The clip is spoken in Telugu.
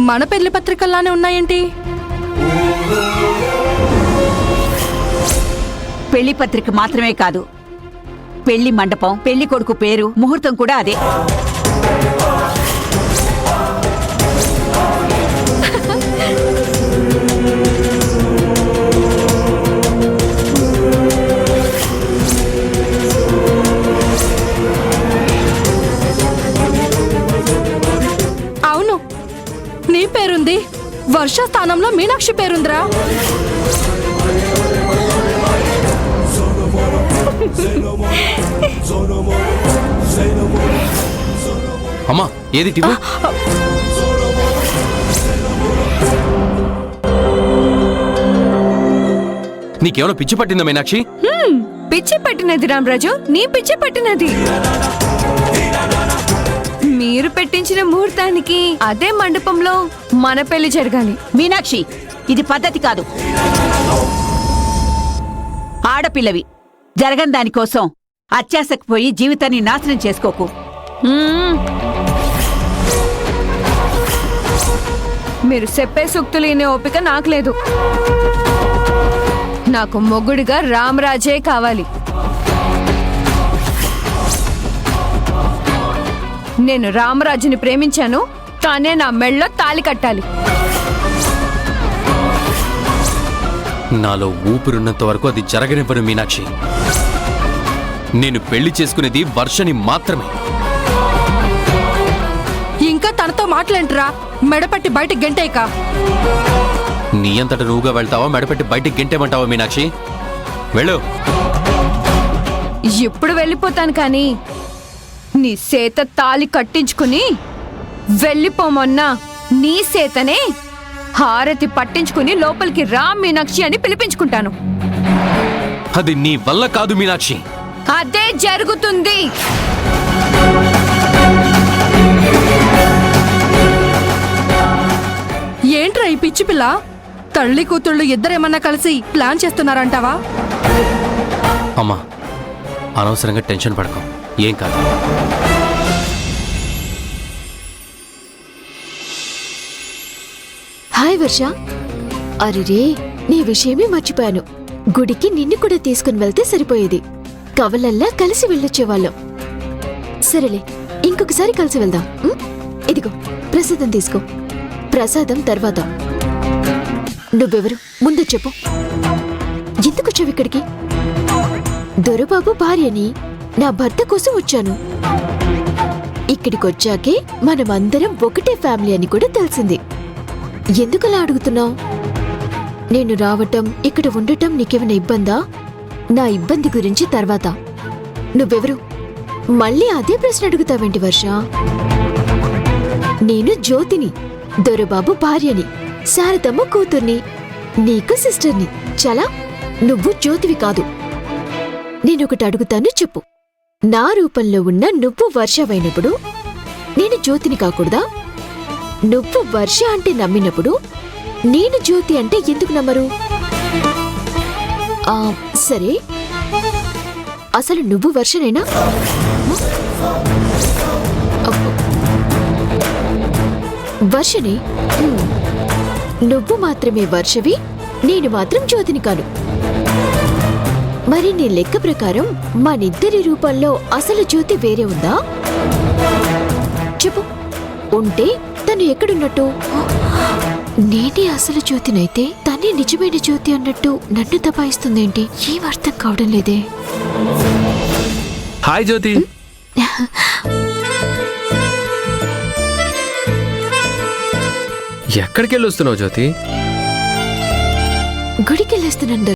మన పెళ్లి పత్రికల్లానే ఉన్నాయేంటి? పెళ్లి పత్రిక మాత్రమే కాదు, పెళ్లి మండపం, పెళ్లి కొడుకు పేరు, ముహూర్తం కూడా అదే. అవును, నీ పేరుంది, వర్ష స్థానంలో మీనాక్షి పేరుందిరా. అమ్మా, ఏది టివి? నీకేమైనా పిచ్చి పట్టిందా మీనాక్షి? పిచ్చి పట్టినది రామరాజు, నీ పిచ్చి పట్టినది. మీరు పెట్టించిన ముహూర్తానికి అదే మండపంలో మన పెళ్లి జరగాలి. మీనాక్షి, ఇది పద్ధతి కాదు. ఆడపిల్లవి, జరగని దానికోసం అత్యాశకు పోయి జీవితాన్ని నాశనం చేసుకోకు. మీరు చెప్పే సూక్తులు వినే ఓపిక నాకు లేదు. నాకు మొగుడిగా రామరాజే కావాలి. నేను రామరాజుని ప్రేమించాను, తానే నా మెళ్ళో తాళి కట్టాలి. నాలో ఊపిరున్నంత వరకు అది జరగనివ్వను మీనాక్షి. నేను పెళ్లి చేసుకునేది వర్షని మాత్రమే. ఇంకా తనతో మాట్లాంటరా? మెడపట్టి బయటికి గెంటేక. నీ అంతట నువ్వుగా వెళ్తావా, మెడపెట్టి బయటికి గెంటేమంటావా మీనాక్షి? వెళ్ళు. ఇప్పుడు వెళ్ళిపోతాను, కానీ నీ సేత తాళి కట్టించుకుని వెళ్ళిపోమన్నా నీ సేతనే హారతి పట్టించుకుని లోపలికి రా మీనాక్షి అని పిలిపించుకుంటాను. అది నీ వల్ల కాదు మీనాక్షి. అదే జరుగుతుంది. ఏంట్రా ఈ పిచ్చి పిల్ల? తల్లి కూతుళ్ళు ఇద్దరేమన్నా కలిసి ప్లాన్ చేస్తున్నారంటావా? అమ్మా, అనవసరంగా టెన్షన్ పడకు, ఏం కాదు. హాయ్ వర్ష. అరిరే, నీ విషయమే మర్చిపోయాను. గుడికి నిన్ను కూడా తీసుకుని వెళ్తే సరిపోయేది. కవలల్లా కలిసి వెళ్ళొచ్చేవాళ్ళం. సరేలే, ఇంకొకసారి కలిసి వెళ్దాం. ఇదిగో ప్రసాదం తీసుకో. ప్రసాదం తర్వాత. నువ్వెవరు ముందు చెప్పు. ఎందుకొచ్చావు ఇక్కడికి? దొరబాబు భార్యని, నా భర్త కోసం వచ్చాను. ఇక్కడికొచ్చాకే మనమందరం ఒకటే ఫ్యామిలీ అని కూడా తెలిసింది. ఎందుకలా అడుగుతున్నావు? నేను రావటం, ఇక్కడ ఉండటం నీకేమైనా ఇబ్బందా? నా ఇబ్బంది గురించి తర్వాత. నువ్వెవరు? మళ్ళీ అదే ప్రశ్న అడుగుతావేంటి వర్ష? నేను జ్యోతిని, దొరబాబు భార్యని, శారదమ్మ కూతుర్ని, నీకు సిస్టర్ని. చాలా, నువ్వు జ్యోతివి కాదు. నేనొకటి అడుగుతాను, చెప్పు. నా రూపంలో ఉన్న నువ్వు వర్షవైనప్పుడు నేను జ్యోతిని కాకూడదా? నువ్వు వర్ష అంటే నమ్మినప్పుడు నేను జ్యోతి అంటే ఎందుకు నమ్మరు? సరే, అసలు నువ్వు వర్షనేనా? వర్షనే. నువ్వు మాత్రమే వర్షవి, నేను మాత్రం జ్యోతిని కాను. మరి నీ లెక్క ప్రకారం మనిద్దరి రూపంలో అసలు జ్యోతి వేరే ఉందా? చెప్పు. ఉంటే తను ఎక్కడున్నట్టు? నేనే అసలు జ్యోతినైతే తనే నిజమైన జ్యోతి అన్నట్టు నన్ను దబాయిస్తుందేంటి? ఏం అర్థం కావడం లేదే. హాయ్ జ్యోతి. ఎక్కడికి వెళ్ళొస్తున్నావు జ్యోతి? గుడికి వెళ్ళేస్తున్నాను.